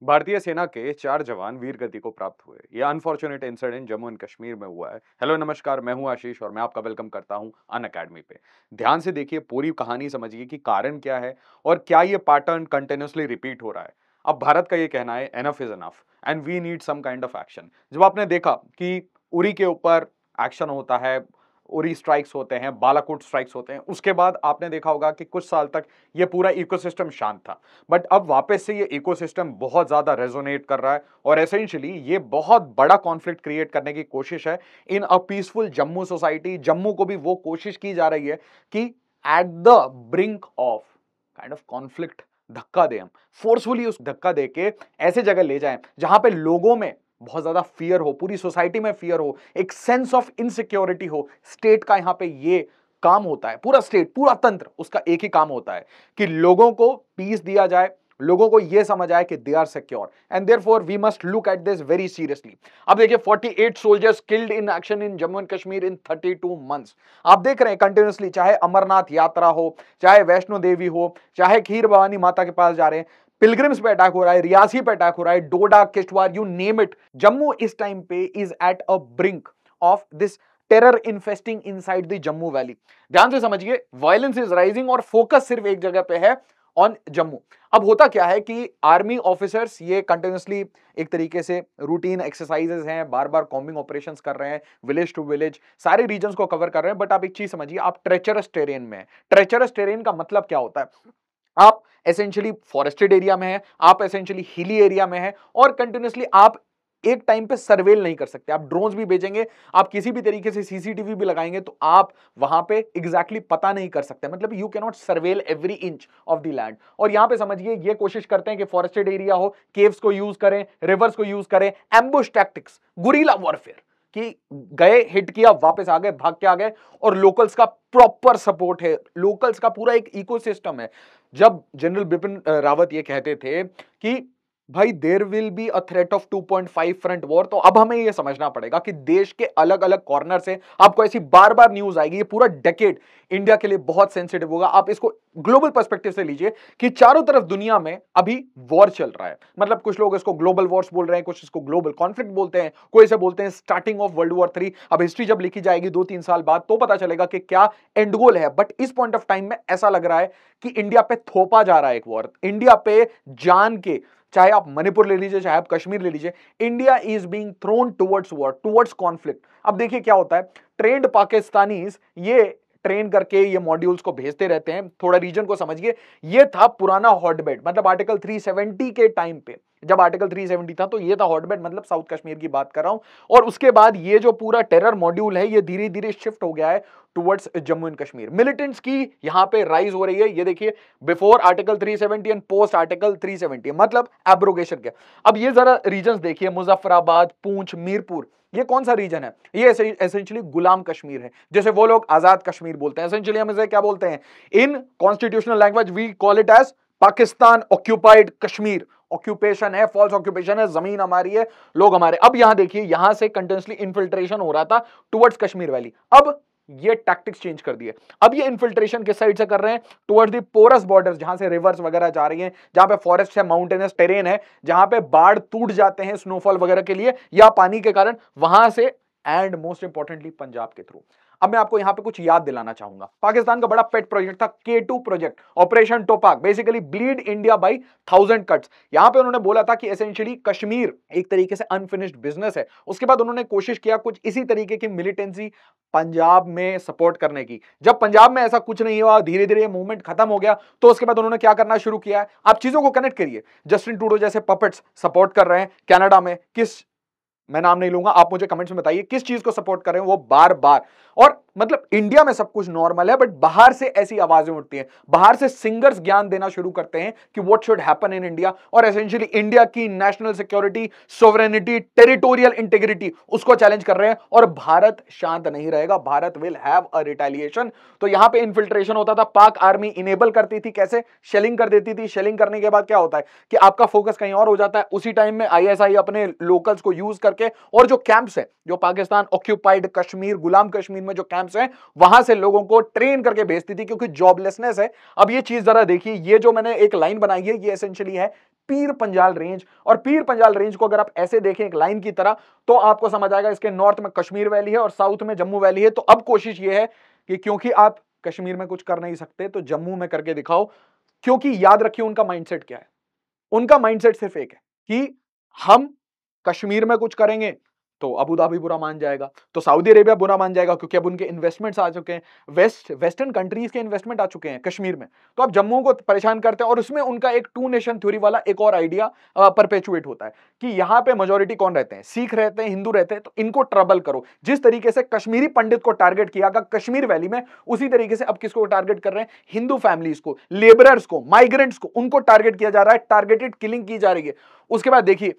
भारतीय सेना के 4 जवान वीर गति को प्राप्त हुए। ये unfortunate incident Jammu and Kashmir में हुआ है। हेलो नमस्कार, मैं हूं आशीष और मैं आपका वेलकम करता हूं अन अकेडमी पे। ध्यान से देखिए, पूरी कहानी समझिए कि कारण क्या है और क्या ये पैटर्न कंटिन्यूअसली रिपीट हो रहा है। अब भारत का ये कहना है enough is enough and we need some kind of action. जब आपने देखा कि उरी के ऊपर एक्शन होता है, उरी स्ट्राइक्स होते हैं, बालाकोट स्ट्राइक्स होते हैं, उसके बाद आपने देखा होगा कि कुछ साल तक ये पूरा इकोसिस्टम शांत था। बट अब वापस से ये इकोसिस्टम बहुत ज्यादा रेजोनेट कर रहा है और एसेंशियली ये बहुत बड़ा कॉन्फ्लिक्ट क्रिएट करने की कोशिश है in a peaceful Jammu society. Jammu को भी वो कोशिश की जा रही है कि at the brink of kind of conflict धक्का दे, हम फोर्सफुली उस धक्का दे के ऐसे जगह ले जाएं जहां पे लोगों में बहुत ज्यादा फियर हो, पूरी सोसाइटी में फियर हो, एक सेंस ऑफ इनसिक्योरिटी हो। स्टेट का यहां पे ये काम होता है, पूरा स्टेट, पूरा तंत्र, उसका एक ही काम होता है कि लोगों को पीस दिया जाए, लोगों को यह समझ आए कि they are secure and therefore we must look at this very seriously. अब देखिए, 48 soldiers killed in action in Jammu and Kashmir in 32 months. आप देख रहे हैं कंटिन्यूअसली, चाहे अमरनाथ यात्रा हो, चाहे वैष्णो देवी हो, चाहे खीर भवानी माता के पास जा रहे हैं, पिलग्रिम्स पे अटैक हो रहा है, रियासी पे अटैक हो रहा है, Doda, Kishtwar, you name it. Jammu इस टाइम पे is at a brink of this terror infesting inside the Jammu valley. ध्यान से समझिए, वायलेंस इज राइजिंग और फोकस सिर्फ एक जगह पे है, ऑन जम्मू। अब होता क्या है कि आर्मी ऑफिसर्स ये कंटिन्यूअसली एक तरीके से रूटीन एक्सरसाइजेस हैं, बार बार कॉम्बिंग ऑपरेशंस कर रहे हैं, विलेज टू विलेज सारे रीजन्स को कवर कर रहे हैं। बट आप एक चीज समझिए, आप ट्रेचरस टेरेन में हैं। ट्रेचरस टेरेन का मतलब क्या होता है? आप एसेंशियली फॉरेस्टेड एरिया में है, आप एसेंशियली हिली एरिया में है और कंटिन्यूअसली आप एक टाइम पे सर्वेल नहीं कर सकते। आप ड्रोन्स भी भेजेंगे, आप किसी भी तरीके से सीसीटीवी भी लगाएंगे तो आप वहां पे एग्जैक्टली पता नहीं कर सकते। मतलब you can not surveil every inch of the land. और यहां पे समझिए, ये कोशिश करते हैं कि फॉरेस्टेड एरिया हो, केव्स को यूज करें, रिवर्स को यूज करें, एम्बुश टैक्टिक्स, गुरीला वॉरफेयर, कि गए, हिट किया, वापस आ गए, भाग के आ गए। और लोकल्स का प्रॉपर सपोर्ट है, लोकल्स का पूरा एक इकोसिस्टम है। जब जनरल बिपिन रावत ये कहते थे कि भाई there will be a threat of 2.5 front war, तो अब हमें यह समझना पड़ेगा कि देश के अलग अलग कॉर्नर से आपको ऐसी बार बार न्यूज आएगी। ये पूरा डेकेड इंडिया के लिए बहुत सेंसिटिव होगा। आप इसको ग्लोबल पर्सपेक्टिव से लीजिए कि चारों तरफ दुनिया में अभी वॉर चल रहा है। मतलब कुछ लोग इसको ग्लोबल वॉर्स बोल रहे हैं, कुछ इसको ग्लोबल कॉन्फ्लिक्ट बोलते हैं, कोई इसे बोलते हैं स्टार्टिंग ऑफ वर्ल्ड वॉर 3। अब हिस्ट्री जब लिखी जाएगी 2-3 साल बाद तो पता चलेगा कि क्या एंड गोल है। बट इस पॉइंट ऑफ टाइम में ऐसा लग रहा है कि इंडिया पे थोपा जा रहा है एक वॉर, इंडिया पे जान के। चाहे आप मणिपुर ले लीजिए, चाहे आप कश्मीर ले लीजिए, India is being thrown towards war, towards conflict. अब देखिए क्या होता है, ट्रेंड पाकिस्तानीज ये ट्रेन करके ये मॉड्यूल्स को भेजते रहते हैं। थोड़ा रीजन को समझिए, ये था पुराना हॉटबेड। मतलब आर्टिकल 370 के टाइम पे, जब आर्टिकल 370 था तो ये था हॉटबेड, मतलब साउथ कश्मीर की बात कर रहा हूं। और उसके बाद ये जो पूरा टेरर मॉड्यूल है, ये धीरे धीरे शिफ्ट हो गया है towards Jammu and Kashmir. Militants की यहां पे राइज हो रही है। ये देखिए, before article 370 and post article 370, मतलब एब्रोगेशन के। अब ये जरा रीजन देखिए, मुजफ्फराबाद, पूंछ, मीरपुर, ये कौन सा रीजन है? ये एसेंशियली गुलाम कश्मीर है, जैसे वो लोग आजाद कश्मीर बोलते हैं। एसेंशियली हम इसे क्या बोलते हैं? In constitutional language we call it as Pakistan occupied Kashmir. Occupation है, फॉल्स ऑक्यूपेशन है, जमीन हमारी है, लोग हमारे। अब यहां देखिए, यहां से कंटिन्यूअसली इन्फिल्ट्रेशन हो रहा था टुवर्ड्स कश्मीर वैली। अब ये टैक्टिक्स चेंज कर दिए। अब ये इन्फिल्ट्रेशन किस साइड से कर रहे हैं? टुवर्ड्स द पोरस बॉर्डर्स, जहां से रिवर्स वगैरह जा रही हैं, जहां पे फॉरेस्ट है, माउंटेनस टेरेन है, जहां पे बाढ़ टूट जाते हैं स्नोफॉल वगैरह के लिए या पानी के कारण, वहां से। एंड मोस्ट इंपॉर्टेंटली पंजाब के थ्रू। अब मैं आपको यहां पे कुछ याद दिलाना चाहूंगा। पाकिस्तान का बड़ा पेट प्रोजेक्ट था K2 project, operation Topac, basically bleed India by 1000 cuts. यहां पे उन्होंने बोला था कि एसेंशियली कश्मीर एक तरीके से अनफिनिश्ड बिजनेस है। उसके बाद उन्होंने कोशिश किया कुछ इसी तरीके की मिलिटेंसी पंजाब में सपोर्ट करने की। जब पंजाब में ऐसा कुछ नहीं हुआ, धीरे धीरे मूवमेंट खत्म हो गया, तो उसके बाद उन्होंने क्या करना शुरू किया है? आप चीजों को कनेक्ट करिए। जस्टिन ट्रूडो जैसे पपेट्स सपोर्ट कर रहे हैं कनाडा में, किस, मैं नाम नहीं लूंगा, आप मुझे कमेंट्स में बताइए किस चीज को सपोर्ट कर रहे हैं वो बार बार। और मतलब इंडिया में सब कुछ नॉर्मल है, बट बाहर से ऐसी आवाजें उठती हैं, बाहर से सिंगर्स ज्ञान देना शुरू करते हैं कि what should happen in India. और एसेंशियली इंडिया की national security, sovereignty, territorial integrity, उसको चैलेंज कर रहे हैं। और भारत शांत नहीं रहेगा, Bharat will have a retaliation. तो यहां पे इन्फिल्ट्रेशन होता था, पाक आर्मी इनेबल करती थी, कैसे? शेलिंग कर देती थी। शेलिंग करने के बाद क्या होता है कि आपका फोकस कहीं और हो जाता है। उसी टाइम में आईएसआई अपने लोकल्स को यूज करके, और जो कैंप्स है, जो पाकिस्तान ऑक्यूपाइड कश्मीर, गुलाम कश्मीर में जो कैंप्स हैं, वहां से लोगों को ट्रेन करके भेजती थी, क्योंकि जॉबलेसनेस है। अब ये चीज जरा देखिए, ये जो मैंने एक लाइन बनाई है, ये एसेंशियली है पीर पंजाल रेंज, और पीर पंजाल रेंज को अगर आप ऐसे देखें एक लाइन की तरह तो आपको समझ आएगा इसके नॉर्थ में कश्मीर वैली है और साउथ में जम्मू वैली है। तो अब कोशिश ये है कि क्योंकि आप कश्मीर में कुछ कर नहीं सकते तो जम्मू में करके दिखाओ, क्योंकि याद रखिए उनका माइंडसेट क्या है। उनका माइंडसेट सिर्फ एक है कि हम कश्मीर में कुछ करेंगे तो अबू धाबी बुरा मान जाएगा, तो सऊदी अरेबिया बुरा मान जाएगा, क्योंकि अब उनके इन्वेस्टमेंट्स आ चुके हैं, वेस्टर्न कंट्रीज के इन्वेस्टमेंट आ चुके हैं कश्मीर में। तो अब जम्मू को परेशान करते हैं और उसमें उनका एक टू नेशन थ्योरी वाला एक और आइडिया परपेचुएट होता है कि यहां पे मेजोरिटी कौन रहते हैं, सिख रहते हैं, हिंदू रहते हैं, तो इनको ट्रबल करो। जिस तरीके से कश्मीरी पंडित को टारगेट किया गया कश्मीर वैली में, उसी तरीके से अब किसको टारगेट कर रहे हैं, हिंदू फैमिलीज को, लेबरर्स को, माइग्रेंट्स को, उनको टारगेट किया जा रहा है, टारगेटेड किलिंग की जा रही है। उसके बाद देखिए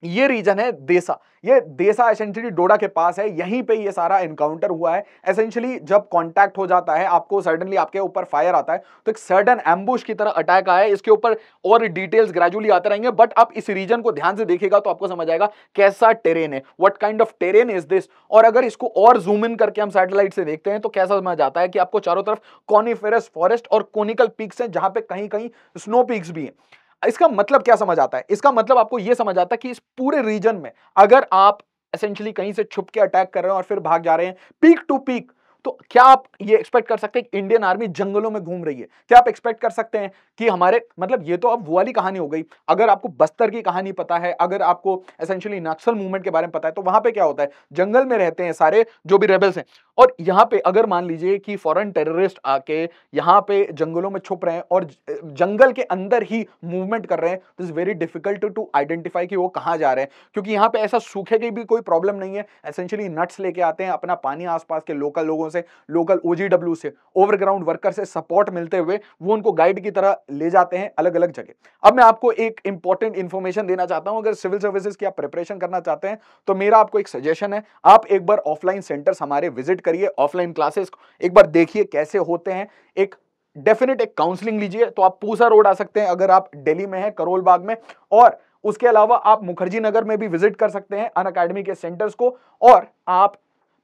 ये रीजन है देसा, ये देसा एसेंशियली डोडा के पास है, यहीं पे ये सारा एनकाउंटर हुआ है। एसेंशियली जब कांटेक्ट हो जाता है, आपको सडनली आपके ऊपर फायर आता है, तो एक सडन एम्बुश की तरह अटैक आया है। इसके ऊपर और डिटेल्स ग्रेजुअली आते रहेंगे, बट आप इस रीजन को ध्यान से देखिएगा तो आपको समझ आएगा कैसा टेरेन है, what kind of terrain is this. और अगर इसको और जूम इन करके हम सैटेलाइट से देखते हैं तो कैसा समझ आता है कि आपको चारों तरफ कॉनिफेरस फॉरेस्ट और कोनिकल पीक्स हैं, जहां पे कहीं कहीं स्नो पीक्स भी हैं। इसका मतलब क्या समझ आता है, इसका मतलब आपको यह समझ आता है कि इस पूरे रीजन में अगर आप एसेंशियली कहीं से छुप के अटैक कर रहे हैं और फिर भाग जा रहे हैं पीक टू पीक, तो क्या आप ये एक्सपेक्ट कर सकते हैं कि इंडियन आर्मी जंगलों में घूम रही है? क्या आप एक्सपेक्ट कर सकते हैं कि हमारे, मतलब ये तो अब वो वाली कहानी हो गई। अगर आपको बस्तर की कहानी पता है, अगर आपको एसेंशियली नक्सल मूवमेंट के बारे में पता है, तो वहां पे क्या होता है, जंगल में रहते हैं सारे जो भी रेबल्स हैं, और यहां पे अगर मान लीजिए कि फॉरेन टेररिस्ट आके यहां पे जंगलों में छुप रहे हैं और जंगल के अंदर ही मूवमेंट कर रहे हैं, तो is very difficult to identify कि वो कहां जा रहे हैं, क्योंकि यहां पे ऐसा सूखे की भी कोई प्रॉब्लम नहीं है। एसेंशियली नट्स लेके आते हैं, अपना पानी आसपास के लोकल लोगों से, लोकल ओजीडब्ल्यू से, ओवरग्राउंड वर्कर से सपोर्ट मिलते हुए वो उनको गाइड की तरह ले जाते हैं अलग अलग जगह। अब मैं आपको एक इंपॉर्टेंट इंफॉर्मेशन देना चाहता हूं, अगर सिविल सर्विसेज की आप प्रिपरेशन करना चाहते हैं तो मेरा आपको एक सजेशन है, आप एक बार ऑफलाइन सेंटर्स हमारे विजिट करिए, ऑफलाइन क्लासेस एक बार देखिए कैसे होते हैं, एक डेफिनेट एक काउंसलिंग लीजिए। तो आप पूसा रोड आ सकते हैं अगर आप दिल्ली में हैं, करोल बाग में, और उसके अलावा आप मुखर्जी नगर में भी विजिट कर सकते हैं अन अकेडमी के सेंटर्स को, और आप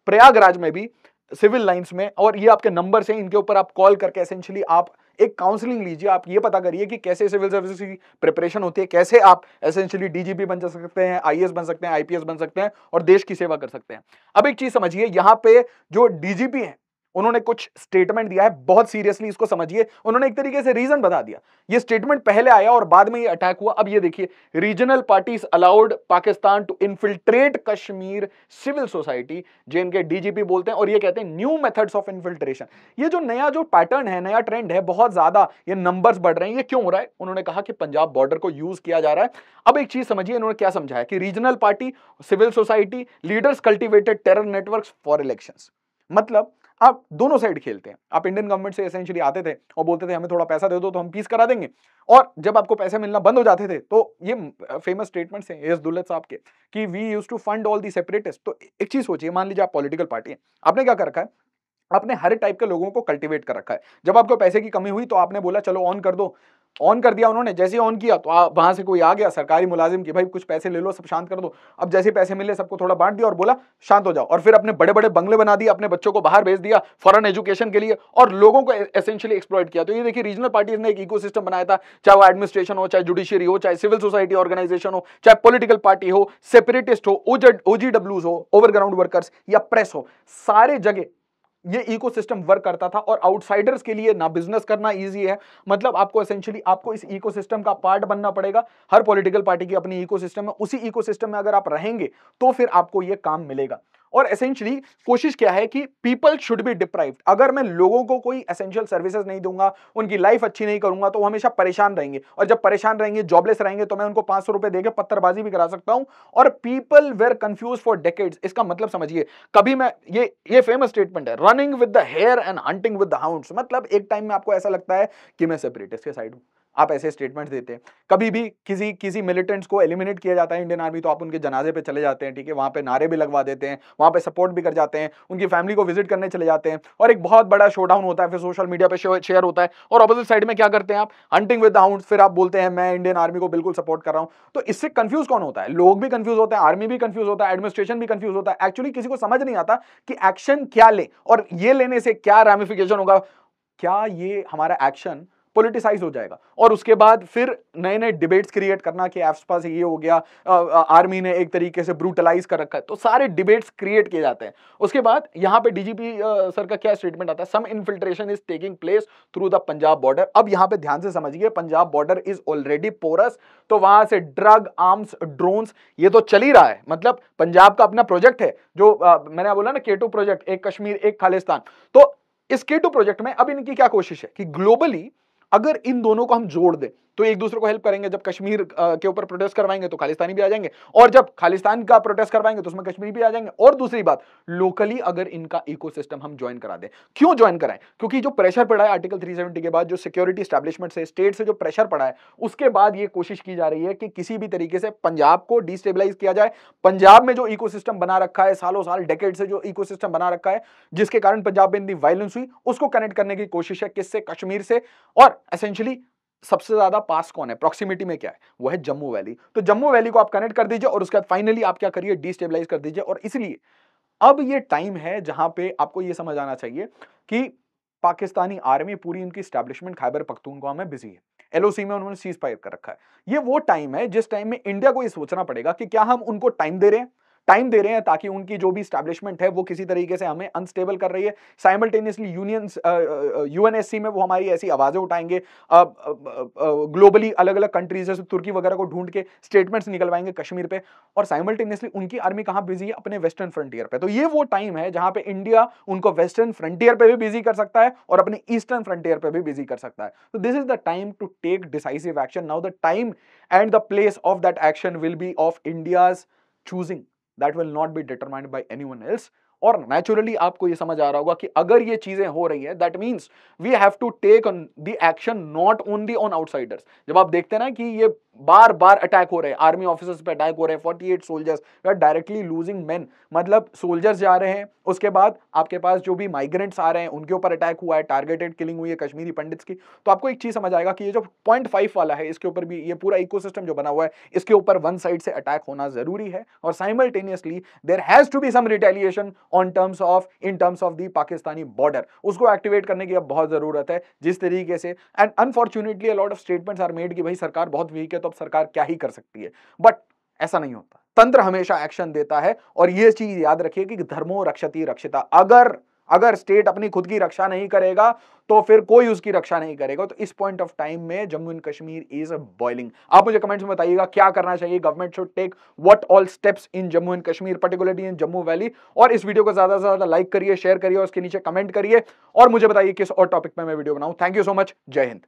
प्रयागराज में भी सिविल लाइंस में, और ये आपके नंबर्स हैं, इनके ऊपर आप कॉल करके एसेंशियली आप एक काउंसलिंग लीजिए। आप ये पता करिए कि कैसे सिविल सर्विसेज की प्रिपरेशन होती है, कैसे आप एसेंशियली डीजीपी बन सकते हैं, आईएएस बन सकते हैं, आईपीएस बन सकते हैं और देश की सेवा कर सकते हैं। अब एक चीज समझिए, यहां पे जो डीजीपी हैं उन्होंने कुछ स्टेटमेंट दिया है, बहुत सीरियसली इसको समझिए। उन्होंने एक तरीके से रीजन बता दिया, ये स्टेटमेंट पहले आया और बाद में ये अटैक हुआ। अब ये देखिए, regional parties allowed Pakistan to infiltrate Kashmir civil society, जिनके डीजीपी बोलते हैं, और ये कहते हैं न्यू मेथड्स ऑफ इन्फिल्ट्रेशन। ये जो नया जो पैटर्न है, नया ट्रेंड है, बहुत ज्यादा ये नंबर्स बढ़ रहे हैं, ये क्यों हो रहा है? उन्होंने कहा कि पंजाब बॉर्डर को यूज किया जा रहा है। अब एक चीज समझिए, इन्होंने क्या समझाया कि regional party, civil society leaders cultivated terror networks for elections. मतलब आप दोनों साइड खेलते हैं। आप इंडियन गवर्नमेंट से एसेंशियली आते थे और बोलते थे हमें थोड़ा पैसा दे दो तो हम पीस करा देंगे, और जब आपको पैसे मिलना बंद हो जाते थे तो ये फेमस स्टेटमेंट्स हैं एस दुल्लत साहब के कि we used to fund all the separatist. तो एक चीज सोचिए, मान लीजिए आप पॉलिटिकल पार्टी है, आपने क्या कर रखा है, आपने हर टाइप के लोगों को कल्टीवेट कर रखा है। जब आपको पैसे की कमी हुई तो आपने बोला चलो ऑन कर दो, ऑन कर दिया उन्होंने। जैसे ही ऑन किया तो वहां से कोई आ गया सरकारी मुलाजिम कि भाई कुछ पैसे ले लो, सब शांत कर दो। अब जैसे पैसे मिले सबको थोड़ा बांट दिया और बोला शांत हो जाओ, और फिर अपने बड़े बड़े बंगले बना दिए, अपने बच्चों को बाहर भेज दिया फॉरेन एजुकेशन के लिए, और लोगों को एसेंशियली एक्सप्लॉइट किया। तो ये देखिए, रीजनल पार्टीज ने एक इकोसिस्टम बनाया था, चाहे वो एडमिनिस्ट्रेशन हो, चाहे जुडिशियरी हो, चाहे सिविल सोसाइटी ऑर्गेनाइजेशन हो, चाहे पॉलिटिकल पार्टी हो, सेपरेटिस्ट हो, ओजीडब्ल्यूज हो, ओवरग्राउंड वर्कर्स, या प्रेस हो, सारे जगह ये इकोसिस्टम वर्क करता था। और आउटसाइडर्स के लिए ना बिजनेस करना इजी है, मतलब आपको एसेंशियली आपको इस इकोसिस्टम का पार्ट बनना पड़ेगा। हर पॉलिटिकल पार्टी की अपनी इकोसिस्टम है, उसी इकोसिस्टम में अगर आप रहेंगे तो फिर आपको ये काम मिलेगा। और एसेंशियली कोशिश क्या है कि पीपल शुड बी डिप्राइव्ड। अगर मैं लोगों को कोई एसेंशियल सर्विसेज नहीं दूंगा, उनकी लाइफ अच्छी नहीं करूंगा, तो वो हमेशा परेशान रहेंगे, और जब परेशान रहेंगे, जॉबलेस रहेंगे, तो मैं उनको 500 रुपए देकर पत्थरबाजी भी करा सकता हूं। और people were confuse for decades. इसका मतलब समझिए, कभी मैं ये फेमस स्टेटमेंट है, running with the hare and hunting with the hounds. मतलब एक टाइम में आपको ऐसा लगता है कि मैं सेपरेटिस्ट के साइड हूं, आप ऐसे स्टेटमेंट्स देते हैं। कभी भी किसी मिलिटेंट्स को एलिमिनेट किया जाता है इंडियन आर्मी, तो आप उनके जनाजे पे चले जाते हैं, ठीक है, वहां पे नारे भी लगवा देते हैं, वहां पे सपोर्ट भी कर जाते हैं, उनकी फैमिली को विजिट करने चले जाते हैं, और एक बहुत बड़ा शोडाउन होता है, फिर सोशल मीडिया पे शेयर होता है, और ऑपोजिट साइड में क्या करते हैं आप, हंटिंग विद द हाउंड्स। फिर आप बोलते हैं मैं इंडियन आर्मी को बिल्कुल सपोर्ट कर रहा हूं। तो इससे कंफ्यूज कौन होता है? लोग भी कंफ्यूज होते हैं, आर्मी भी कंफ्यूज होता है, एडमिनिस्ट्रेशन भी कंफ्यूज होता है। एक्चुअली किसी को समझ नहीं आता कि एक्शन क्या ले, और ये लेने से क्या रैमिफिकेशन होगा। क्या ये हमारा एक्शन पॉलिटिसाइज हो जाएगा। और उसके बाद फिर नए नए डिबेट्स क्रिएट करना कि एफस्पा से ये हो गया, आर्मी ने एक तरीके से ब्रूटलाइज कर रखा है, तो सारे डिबेट्स क्रिएट किए जाते हैं। उसके बाद यहां पे डीजीपी सर का क्या स्टेटमेंट आता है, some infiltration is taking place through the Punjab border. अब यहां पे ध्यान से समझिए, Punjab border is already porous, तो वहां से ड्रग, आर्म्स, ड्रोन्स, ये तो चल ही रहा है। मतलब पंजाब का अपना प्रोजेक्ट है जो मैंने बोला ना, K2 प्रोजेक्ट, एक कश्मीर एक खालिस्तान। तो इस K2 प्रोजेक्ट में अब इनकी क्या कोशिश है कि ग्लोबली अगर इन दोनों को हम जोड़ दें तो एक दूसरे को हेल्प करेंगे। जब कश्मीर के ऊपर प्रोटेस्ट करवाएंगे तो खालिस्तानी भी आ जाएंगे, और जब खालिस्तान का प्रोटेस्ट करवाएंगे तो उसमें कश्मीरी भी आ जाएंगे। और दूसरी बात, लोकली अगर इनका इकोसिस्टम हम ज्वाइन करा दें, क्यों ज्वाइन कराएं, क्योंकि जो प्रेशर पड़ा है आर्टिकल 370 के बाद, जो सिक्योरिटी स्टैब्लिशमेंट से, स्टेट से जो प्रेशर पड़ा है, उसके बाद ये कोशिश की जा रही है कि किसी भी तरीके से पंजाब को डिस्टेबलाइज किया जाए। पंजाब में जो इकोसिस्टम बना रखा है, सालों साल डेकेड से जो इकोसिस्टम बना रखा है, जिसके कारण पंजाब में इतनी वायलेंस हुई, उसको कनेक्ट करने की कोशिश है। किससे? कश्मीर से। और एसेंशियली सबसे ज्यादा पास कौन है, प्रॉक्सिमिटी में क्या है, वो है जम्मू वैली। तो जम्मू वैली को आप कनेक्ट कर दीजिए और उसके बाद फाइनली आप क्या करिए, डिस्टेबलाइज कर दीजिए। और इसलिए अब ये टाइम है जहां पे आपको ये समझ आना चाहिए कि पाकिस्तानी आर्मी पूरी उनकी स्टैब्लिशमेंट खैबर पख्तूनख्वा में बिजी है। एलओसी में उन्होंने सीज फायर कर रखा है। ये वो टाइम है जिस टाइम में इंडिया को ये सोचना पड़ेगा कि क्या हम उनको टाइम दे रहे हैं ताकि उनकी जो भी स्टैब्लिशमेंट है वो किसी तरीके से हमें अनस्टेबल कर रही है। साइमल्टेनियसली यूएनएससी में वो हमारी ऐसी आवाजें उठाएंगे, ग्लोबली अलग अलग कंट्रीज जैसे तुर्की वगैरह को ढूंढ के स्टेटमेंट्स निकलवाएंगे कश्मीर पे, और साइमल्टेनियसली उनकी आर्मी कहां बिजी है, अपने वेस्टर्न फ्रंटियर पे। तो ये वो टाइम है जहां पे इंडिया उनको वेस्टर्न फ्रंटियर पे भी बिजी कर सकता है और अपने ईस्टर्न फ्रंटियर पे भी बिजी कर सकता है। तो this is the time to take decisive action. Now the time and the place of that action will be of India's choosing, that will not be determined by anyone else। और naturally आपको ये समझ आ रहा होगा कि अगर ये चीजें हो रही है, that means we have to take the action not only on outsiders. जब आप देखते हैं ना कि ये बार बार अटैक हो रहे हैं, आर्मी ऑफिसर्स पे अटैक हो रहे हैं, 48 soldiers, we are directly losing men. मतलब सोल्जर्स जा रहे हैं, उसके बाद आपके पास जो भी माइग्रेंट्स आ रहे हैं उनके ऊपर अटैक हुआ है, टारगेटेड किलिंग हुई है कश्मीरी पंडित्स की। तो आपको एक चीज समझ आएगा कि ये जो 0.5 वाला है, इसके ऊपर भी ये पूरा इकोसिस्टम जो बना हुआ है, इसके ऊपर वन साइड से अटैक होना जरूरी है। और simultaneously there has to be some retaliation in terms of the Pakistani border. उसको एक्टिवेट करने की अब बहुत जरूरत है जिस तरीके से। And unfortunately a lot of statements are made कि भाई सरकार बहुत वीक है तो अब सरकार क्या ही कर सकती है, बट ऐसा नहीं होता। तंत्र हमेशा एक्शन देता है। और यह चीज याद रखिए कि धर्मो रक्षति रक्षिता। अगर स्टेट अपनी खुद की रक्षा नहीं करेगा तो फिर कोई उसकी रक्षा नहीं करेगा। तो इस पॉइंट ऑफ टाइम में Jammu and Kashmir is boiling. आप मुझे कमेंट्स में बताइएगा क्या करना चाहिए, government should take what all steps in Jammu and Kashmir, particularly in Jammu valley. और इस वीडियो को ज्यादा से ज्यादा लाइक करिए, शेयर करिए और उसके नीचे कमेंट करिए और मुझे बताइए किस और टॉपिक पे मैं वीडियो बनाऊं। Thank you so much. जय हिंद।